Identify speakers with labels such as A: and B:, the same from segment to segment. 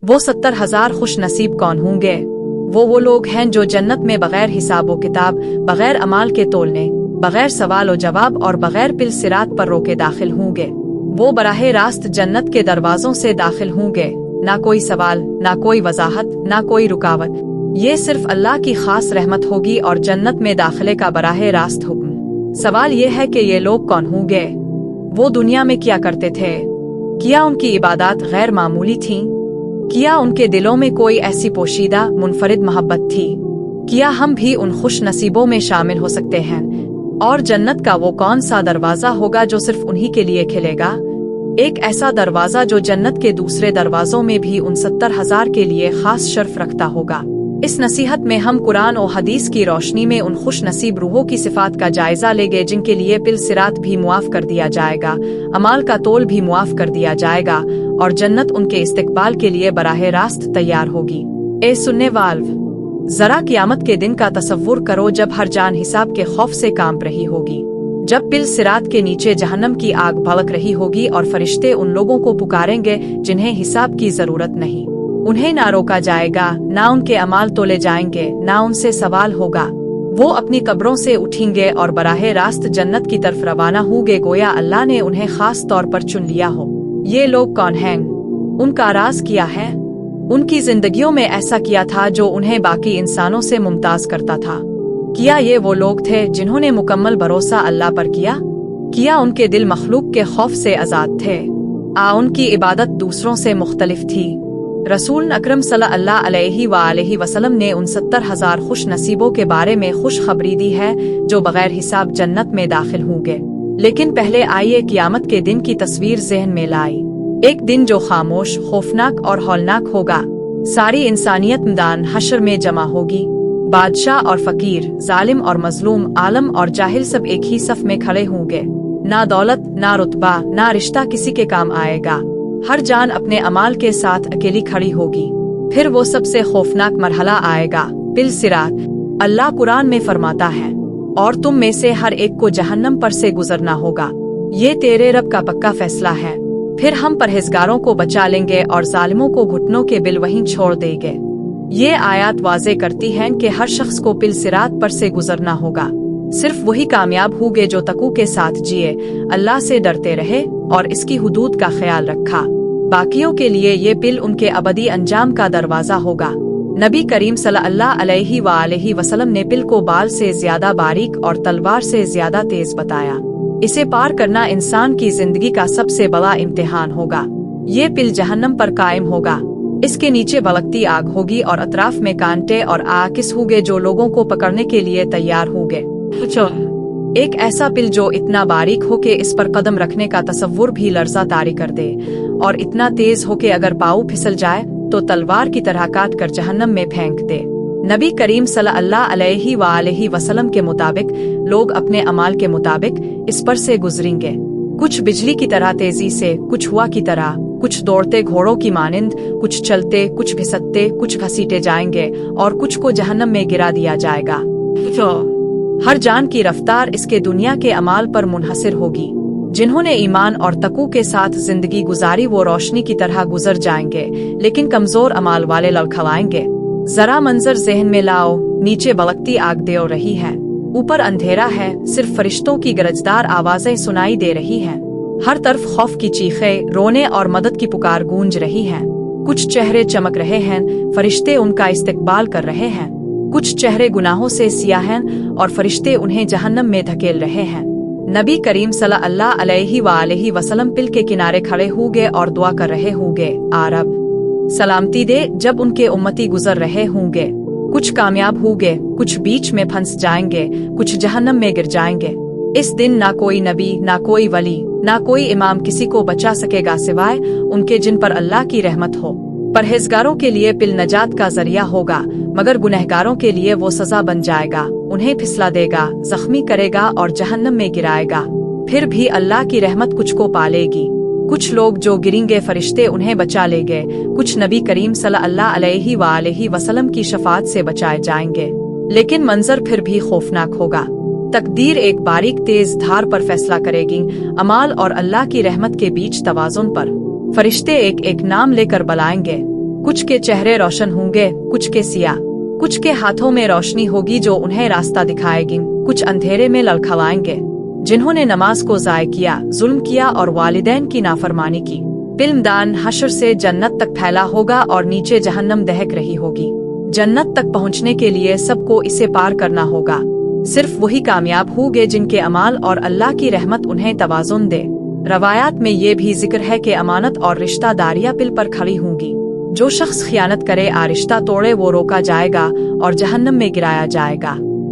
A: वो 70,000 खुश नसीब कौन होंगे? वो लोग हैं जो जन्नत में बगैर हिसाब व किताब, बगैर अमाल के तोलने, बगैर सवाल व जवाब और बगैर पिल सिरात पर रोके दाखिल होंगे। वो बराहे रास्त जन्नत के दरवाजों से दाखिल होंगे, ना कोई सवाल, ना कोई वजाहत, ना कोई रुकावट। ये सिर्फ अल्लाह की खास रहमत होगी और जन्नत में दाखिले का बराहे रास्त हुक्म। सवाल ये है कि ये लोग कौन होंगे? वो दुनिया में क्या करते थे? क्या उनकी इबादत गैर मामूली थीं? क्या उनके दिलों में कोई ऐसी पोशीदा मुनफरिद मोहब्बत थी? क्या हम भी उन खुश नसीबों में शामिल हो सकते हैं? और जन्नत का वो कौन सा दरवाजा होगा जो सिर्फ उन्हीं के लिए खिलेगा? एक ऐसा दरवाजा जो जन्नत के दूसरे दरवाजों में भी उन 70,000 के लिए खास शर्फ रखता होगा। इस नसीहत में हम कुरान और हदीस की रोशनी में उन खुश नसीब रूहों की सिफात का जायजा लेंगे जिनके लिए पिल सिरात भी मुआफ कर दिया जाएगा, अमाल का तोल भी मुआफ कर दिया जाएगा और जन्नत उनके इस्तिकबाल के लिए बराहे रास्त तैयार होगी। ए सुनने वाल्व, जरा क़यामत के दिन का तसव्वुर करो जब हर जान हिसाब के खौफ से कांप रही होगी, जब पिल सिरात के नीचे जहन्नम की आग भड़क रही होगी और फरिश्ते उन लोगों को पुकारेंगे जिन्हें हिसाब की जरूरत नहीं। उन्हें ना रोका जाएगा, ना उनके अमाल तोले जाएंगे, ना उनसे सवाल होगा। वो अपनी कब्रों से उठेंगे और बराहे रास्त जन्नत की तरफ रवाना होंगे, गोया अल्लाह ने उन्हें खास तौर पर चुन लिया हो। ये लोग कौन हैं? उनका राज क्या है? उनकी जिंदगियों में ऐसा किया था जो उन्हें बाकी इंसानों से मुमताज करता था। क्या ये वो लोग थे जिन्होंने मुकम्मल भरोसा अल्लाह पर किया? क्या उनके दिल मखलूक के खौफ से आजाद थे? उनकी इबादत दूसरों से मुख्तलिफ थी? रसूल अकरम सल्लल्लाहु अलैहि वसल्लम ने उन 70,000 खुश नसीबों के बारे में खुशखबरी दी है जो बगैर हिसाब जन्नत में दाखिल होंगे। लेकिन पहले आइए क़यामत के दिन की तस्वीर ज़हन में लाई। एक दिन जो खामोश, खौफनाक और हौलनाक होगा। सारी इंसानियत मैदान हशर में जमा होगी। बादशाह और फकीर, जालिम और मजलूम, आलम और जाहिल सब एक ही सफ में खड़े होंगे। ना दौलत, ना रुतबा, ना रिश्ता किसी के काम आएगा। हर जान अपने अमाल के साथ अकेली खड़ी होगी। फिर वो सबसे खौफनाक मरहला आएगा, पिल सिरात। अल्लाह कुरान में फरमाता है, और तुम में से हर एक को जहन्नम पर से गुजरना होगा। ये तेरे रब का पक्का फैसला है। फिर हम परहेजगारों को बचा लेंगे और जालिमों को घुटनों के बिल वहीं छोड़ देंगे। ये आयत वाजे करती हैं कि हर शख्स को पिल सिरात पर से गुजरना होगा। सिर्फ वही कामयाब होंगे जो तकू के साथ जिए, अल्लाह से डरते रहे और इसकी हुदूद का ख्याल रखा। बाकियों के लिए ये पिल उनके अबदी अंजाम का दरवाजा होगा। नबी करीम सल्लल्लाहु अलैहि वसल्लम ने पिल को बाल से ज्यादा बारीक और तलवार से ज्यादा तेज बताया। इसे पार करना इंसान की जिंदगी का सबसे बड़ा इम्तिहान होगा। ये पिल जहन्नम पर कायम होगा। इसके नीचे भड़कती आग होगी और अतराफ में कांटे और आकिस होंगे जो लोगों को पकड़ने के लिए तैयार होंगे। एक ऐसा पिल जो इतना बारीक हो के इस पर कदम रखने का तसव्वुर भी लर्जा तारी कर दे, और इतना तेज हो के अगर पाँव फिसल जाए तो तलवार की तरह काट कर जहन्नम में फेंक दे। नबी करीम सल्लल्लाहु अलैहि वसल्लम के मुताबिक लोग अपने अमाल के मुताबिक इस पर से गुजरेंगे। कुछ बिजली की तरह तेजी से, कुछ हवा की तरह, कुछ दौड़ते घोड़ों की मानिंद, कुछ चलते, कुछ घिसकते, कुछ घसीटे जाएंगे और कुछ को जहन्नम में गिरा दिया जाएगा। हर जान की रफ्तार इसके दुनिया के अमाल पर मुनहसिर होगी। जिन्होंने ईमान और तकू के साथ जिंदगी गुजारी वो रोशनी की तरह गुजर जाएंगे, लेकिन कमजोर अमाल वाले लड़खड़ाएंगे। जरा मंजर जहन में लाओ, नीचे भड़कती आग दे रही है, ऊपर अंधेरा है, सिर्फ फरिश्तों की गरजदार आवाजें सुनाई दे रही हैं। हर तरफ खौफ की चीखें, रोने और मदद की पुकार गूंज रही हैं। कुछ चेहरे चमक रहे हैं, फरिश्ते उनका इस्तकबाल कर रहे हैं। कुछ चेहरे गुनाहों से सियाह हैं और फरिश्ते उन्हें जहन्नम में धकेल रहे हैं। नबी करीम सल्लल्लाहु अलैहि वसल्लम पिल के किनारे खड़े होंगे और दुआ कर रहे होंगे, आरब सलामती दे, जब उनके उम्मती गुजर रहे होंगे। कुछ कामयाब होंगे, कुछ बीच में फंस जाएंगे, कुछ जहन्नम में गिर जाएंगे। इस दिन ना कोई नबी, ना कोई वली, ना कोई इमाम किसी को बचा सकेगा सिवाय उनके जिन पर अल्लाह की रहमत हो। परहेजगारों के लिए पिल नजात का जरिया होगा, मगर गुनहगारों के लिए वो सजा बन जाएगा। उन्हें फिसला देगा, जख्मी करेगा और जहन्नम में गिराएगा। फिर भी अल्लाह की रहमत कुछ को पालेगी। कुछ लोग जो गिरेंगे फरिश्ते उन्हें बचा लेंगे। कुछ नबी करीम सल्लल्लाहु अलैहि वसल्लम की शफाअत से बचाए जाएंगे। लेकिन मंजर फिर भी खौफनाक होगा। तकदीर एक बारीक तेज धार पर फैसला करेगी, अमाल और अल्लाह की रहमत के बीच तवाज़ुन पर। फरिश्ते एक एक नाम लेकर बुलाएंगे। कुछ के चेहरे रोशन होंगे, कुछ के सियाह। कुछ के हाथों में रोशनी होगी जो उन्हें रास्ता दिखाएगी, कुछ अंधेरे में ललखवाएंगे। जिन्होंने नमाज को ज़ाय किया, जुल्म किया और वालिदैन की नाफरमानी की। पिल्मदान हशर से जन्नत तक फैला होगा और नीचे जहन्नम दहक रही होगी। जन्नत तक पहुंचने के लिए सबको इसे पार करना होगा। सिर्फ वही कामयाब होंगे जिनके अमाल और अल्लाह की रहमत उन्हें तवाज़ुन दे। रवायात में ये भी जिक्र है कि अमानत और रिश्तादारियां पिल पर खड़ी होंगी। जो शख्स खियानत करे आ रिश्ता तोड़े वो रोका जाएगा और जहन्नम में गिराया जाएगा।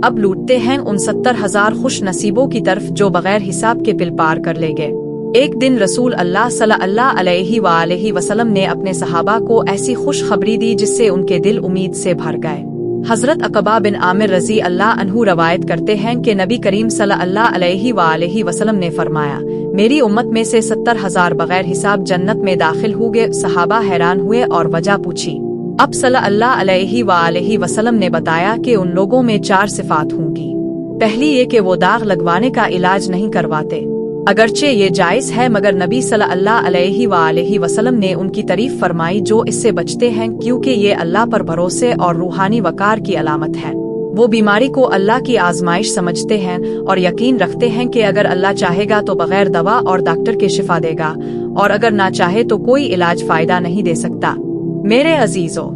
A: अब लूटते हैं उन 70,000 खुश नसीबों की तरफ जो बगैर हिसाब के पिल पार कर ले गए। एक दिन रसूल अल्लाह सल्लल्लाहु अलैहि वसल्लम ने अपने सहाबा को ऐसी खुशखबरी दी जिससे उनके दिल उम्मीद से भर गए। हजरत अकबा बिन आमिर रजी अल्लाह अन्हु रवायत करते हैं कि नबी करीम सल्लल्लाहु अलैहि वसल्लम ने फरमाया, मेरी उम्मत में से 70,000 बगैर हिसाब जन्नत में दाखिल होंगे। सहाबा हैरान हुए और वजह पूछी। अब सल्लल्लाहु अलैहि वसल्लम ने बताया कि उन लोगों में 4 सिफात होंगी। पहली ये कि वो दाग लगवाने का इलाज नहीं करवाते, अगरचे ये जायज है, मगर नबी सल्लल्लाहु अलैहि वसल्लम ने उनकी तारीफ फरमाई जो इससे बचते हैं, क्योंकि ये अल्लाह पर भरोसे और रूहानी वकार की अलामत है। वो बीमारी को अल्लाह की आजमाइश समझते हैं और यकीन रखते हैं कि अगर अल्लाह चाहेगा तो बगैर दवा और डॉक्टर के शिफा देगा, और अगर ना चाहे तो कोई इलाज फायदा नहीं दे सकता। मेरे अजीजों,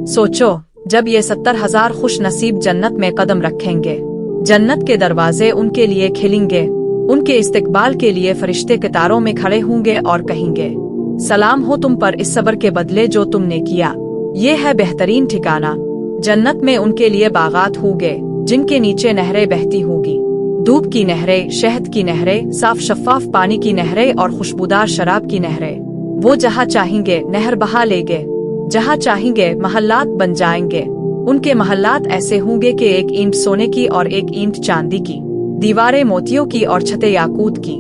A: सोचो, जब ये 70,000 खुश नसीब जन्नत में कदम रखेंगे, जन्नत के दरवाजे उनके लिए खिलेंगे। उनके इस्तकबाल के लिए फरिश्ते कतारों में खड़े होंगे और कहेंगे, सलाम हो तुम पर इस सब्र के बदले जो तुमने किया। ये है बेहतरीन ठिकाना। जन्नत में उनके लिए बागात होंगे जिनके नीचे नहरें बहती होगी। दूध की नहरें, शहद की नहरें, साफ शफाफ पानी की नहरें और खुशबूदार शराब की नहरें। वो जहाँ चाहेंगे नहर बहा लेंगे, जहाँ चाहेंगे महल्लात बन जाएंगे। उनके महल्लात ऐसे होंगे कि एक ईंट सोने की और एक ईंट चांदी की, दीवारें मोतियों की और छतें याकूत की।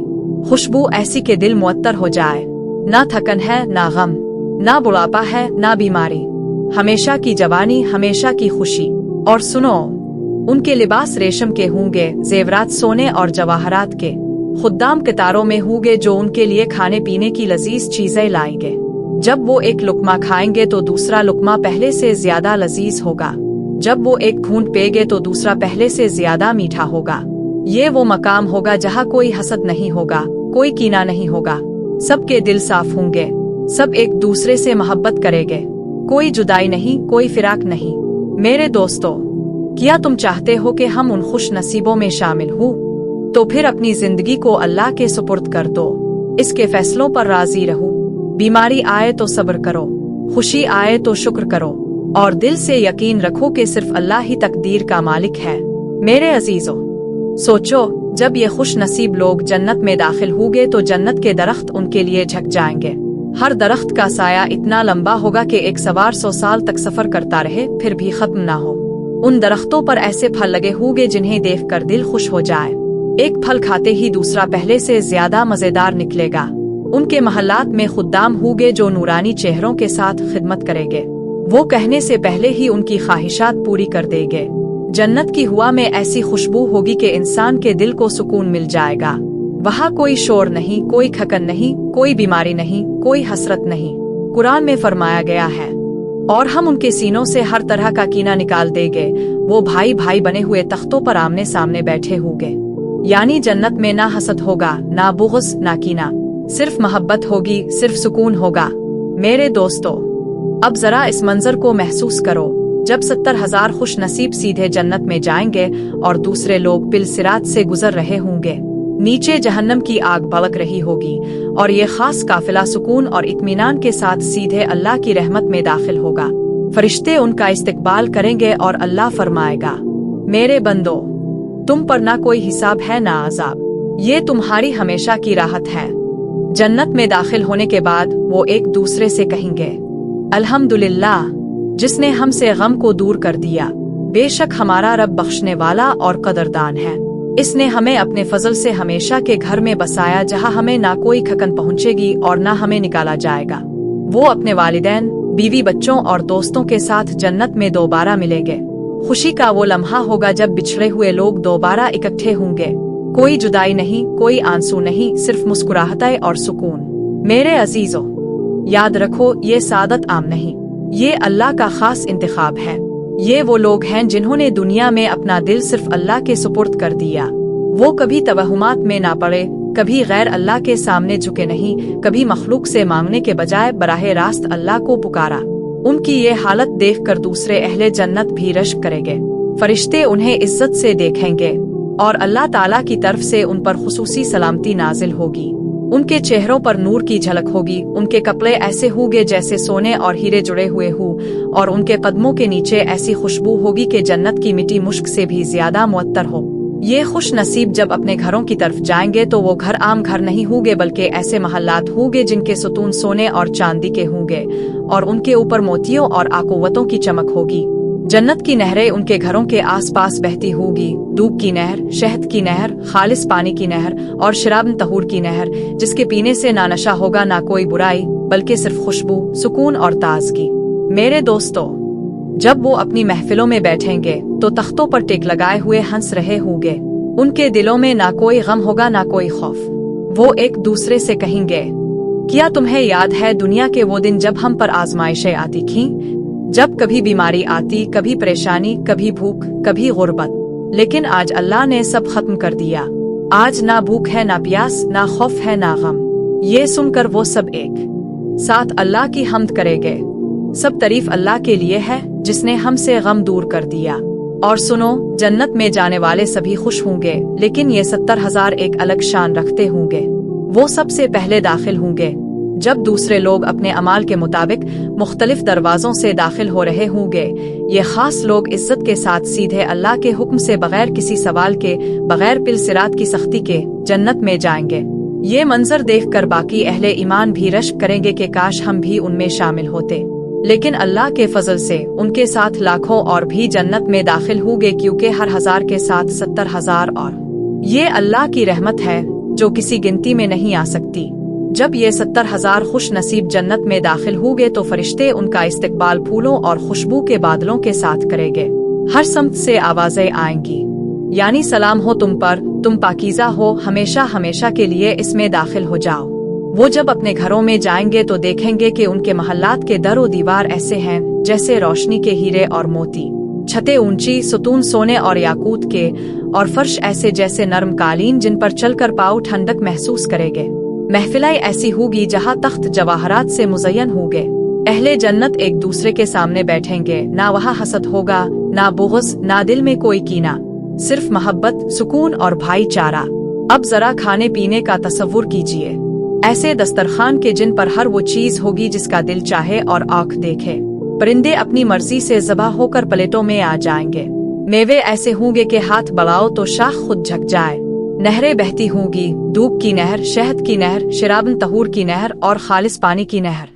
A: खुशबू ऐसी के दिल मुअत्तर हो जाए। ना थकन है, ना गम, ना बुढ़ापा है, ना बीमारी। हमेशा की जवानी, हमेशा की खुशी। और सुनो, उनके लिबास रेशम के होंगे, जेवरात सोने और जवाहरात के। खुद्दाम कतारों में होंगे जो उनके लिए खाने पीने की लजीज चीजें लाएंगे। जब वो एक लुकमा खाएंगे तो दूसरा लुकमा पहले से ज्यादा लजीज होगा। जब वो एक घूंट पेंगे तो दूसरा पहले से ज्यादा मीठा होगा। ये वो मकाम होगा जहाँ कोई हसद नहीं होगा, कोई कीना नहीं होगा। सबके दिल साफ होंगे, सब एक दूसरे से मोहब्बत करेंगे। कोई जुदाई नहीं, कोई फिराक नहीं। मेरे दोस्तों, क्या तुम चाहते हो कि हम उन खुश नसीबों में शामिल हों? तो फिर अपनी जिंदगी को अल्लाह के सुपुर्द कर दो। इसके फैसलों पर राजी रहो। बीमारी आए तो सब्र करो, खुशी आए तो शुक्र करो, और दिल से यकीन रखो कि सिर्फ अल्लाह ही तकदीर का मालिक है। मेरे अजीजों, सोचो, जब ये खुश नसीब लोग जन्नत में दाखिल होंगे तो जन्नत के दरख्त उनके लिए झक जाएंगे। हर दरख्त का साया इतना लंबा होगा कि एक सवार 100 साल तक सफर करता रहे फिर भी खत्म ना हो। उन दरख्तों पर ऐसे फल लगे होंगे जिन्हें देखकर दिल खुश हो जाए। एक फल खाते ही दूसरा पहले से ज्यादा मजेदार निकलेगा। उनके महल्लात में खुद्दाम होंगे जो नूरानी चेहरों के साथ खिदमत करेंगे। वो कहने से पहले ही उनकी ख्वाहिशात पूरी कर देंगे। जन्नत की हुआ में ऐसी खुशबू होगी कि इंसान के दिल को सुकून मिल जाएगा। वहाँ कोई शोर नहीं, कोई खकन नहीं, कोई बीमारी नहीं, कोई हसरत नहीं। कुरान में फरमाया गया है, और हम उनके सीनों से हर तरह का कीना निकाल देंगे। वो भाई भाई बने हुए तख्तों पर आमने सामने बैठे होंगे। यानी जन्नत में ना हसद होगा, ना बुग़्ज़, ना कीना, सिर्फ मोहब्बत होगी, सिर्फ सुकून होगा। मेरे दोस्तों, अब जरा इस मंजर को महसूस करो। जब 70,000 खुश नसीब सीधे जन्नत में जाएंगे और दूसरे लोग पिल सिरात से गुजर रहे होंगे। नीचे जहन्नम की आग भड़क रही होगी और ये खास काफिला सुकून और इत्मीनान के साथ सीधे अल्लाह की रहमत में दाखिल होगा। फरिश्ते उनका इस्तकबाल करेंगे और अल्लाह फरमाएगा, मेरे बंदो, तुम पर ना कोई हिसाब है ना अजाब, ये तुम्हारी हमेशा की राहत है। जन्नत में दाखिल होने के बाद वो एक दूसरे से कहेंगे, अल्हम्दुलिल्लाह, जिसने हमसे गम को दूर कर दिया। बेशक हमारा रब बख्शने वाला और कदरदान है। इसने हमें अपने फजल से हमेशा के घर में बसाया जहाँ हमें ना कोई खकन पहुँचेगी और ना हमें निकाला जाएगा। वो अपने वालिदैन, बीवी, बच्चों और दोस्तों के साथ जन्नत में दोबारा मिलेंगे। खुशी का वो लम्हा होगा जब बिछड़े हुए लोग दोबारा इकट्ठे होंगे। कोई जुदाई नहीं, कोई आंसू नहीं, सिर्फ मुस्कुराहटें और सुकून। मेरे अजीजों, याद रखो, ये सादत आम नहीं, ये अल्लाह का खास इंतखाब है। ये वो लोग हैं जिन्होंने दुनिया में अपना दिल सिर्फ अल्लाह के सुपुर्द कर दिया। वो कभी तवहुमात में ना पड़े, कभी गैर अल्लाह के सामने झुके नहीं, कभी मखलूक से मांगने के बजाय बराह रास्त अल्लाह को पुकारा। उनकी ये हालत देखकर दूसरे अहले जन्नत भी रश्क करेंगे। फरिश्ते उन्हें इज्जत से देखेंगे और अल्लाह ताला की तरफ से उन पर खुसूसी सलामती नाजिल होगी। उनके चेहरों पर नूर की झलक होगी, उनके कपड़े ऐसे होंगे जैसे सोने और हीरे जुड़े हुए हों, और उनके कदमों के नीचे ऐसी खुशबू होगी कि जन्नत की मिट्टी मुश्क से भी ज्यादा मुअत्तर हो। ये खुश नसीब जब अपने घरों की तरफ जाएंगे तो वो घर आम घर नहीं होंगे, बल्कि ऐसे महल्लात होंगे जिनके सुतून सोने और चांदी के होंगे और उनके ऊपर मोतियों और आकोवतों की चमक होगी। जन्नत की नहरें उनके घरों के आसपास बहती होगी, दूध की नहर, शहद की नहर, खालिस पानी की नहर और शराब तहूर की नहर, जिसके पीने से ना नशा होगा ना कोई बुराई, बल्कि सिर्फ खुशबू, सुकून और ताजगी। मेरे दोस्तों, जब वो अपनी महफिलों में बैठेंगे तो तख्तों पर टिक लगाए हुए हंस रहे होंगे। उनके दिलों में ना कोई गम होगा ना कोई खौफ। वो एक दूसरे से कहेंगे, क्या तुम्हें याद है दुनिया के वो दिन जब हम पर आजमाइशें आती थीं? जब कभी बीमारी आती, कभी परेशानी, कभी भूख, कभी गुर्बत, लेकिन आज अल्लाह ने सब खत्म कर दिया। आज ना भूख है, ना प्यास, ना खौफ है, ना गम। ये सुनकर वो सब एक साथ अल्लाह की हम्द करेंगे। सब तारीफ अल्लाह के लिए है जिसने हमसे गम दूर कर दिया। और सुनो, जन्नत में जाने वाले सभी खुश होंगे, लेकिन ये 70,000 एक अलग शान रखते होंगे। वो सबसे पहले दाखिल होंगे जब दूसरे लोग अपने अमाल के मुताबिक मुख्तलिफ दरवाजों से दाखिल हो रहे होंगे। ये खास लोग इज्जत के साथ सीधे अल्लाह के हुक्म से बगैर किसी सवाल के, बगैर पिल सिरात की सख्ती के जन्नत में जाएंगे। ये मंजर देखकर बाकी अहले ईमान भी रश्क करेंगे कि काश हम भी उनमें शामिल होते। लेकिन अल्लाह के फजल से उनके साथ लाखों और भी जन्नत में दाखिल होंगे, क्योंकि हर 1000 के साथ 70,000 और। ये अल्लाह की रहमत है जो किसी गिनती में नहीं आ सकती। जब ये 70,000 खुश नसीब जन्नत में दाखिल होंगे तो फरिश्ते उनका इस्तकबाल फूलों और खुशबू के बादलों के साथ करेंगे। हर समत से आवाजें आएंगी, यानी सलाम हो तुम पर, तुम पाकीज़ा हो, हमेशा हमेशा के लिए इसमें दाखिल हो जाओ। वो जब अपने घरों में जाएंगे तो देखेंगे कि उनके महल्लात के दर और दीवार ऐसे हैं जैसे रोशनी के हीरे और मोती, छतें ऊंची, सुतून सोने और याकूत के, और फर्श ऐसे जैसे नरम कालीन जिन पर चलकर पाँव ठंडक महसूस करेंगे। महफिलें ऐसी होगी जहाँ तख्त जवाहरात से मुज़य्यन होंगे। अहले जन्नत एक दूसरे के सामने बैठेंगे, ना वहाँ हसद होगा, ना बुग़्ज़, ना दिल में कोई कीना, सिर्फ मोहब्बत, सुकून और भाईचारा। अब जरा खाने पीने का तसव्वुर कीजिए, ऐसे दस्तरखान के जिन पर हर वो चीज होगी जिसका दिल चाहे और आँख देखे। परिंदे अपनी मर्जी से ज़बा होकर प्लेटों में आ जाएंगे। मेवे ऐसे होंगे कि हाथ बढ़ाओ तो शाख खुद झक जाए। नहरें बहती होंगी, दूध की नहर, शहद की नहर, शराब तहूर की नहर और खालिस पानी की नहर।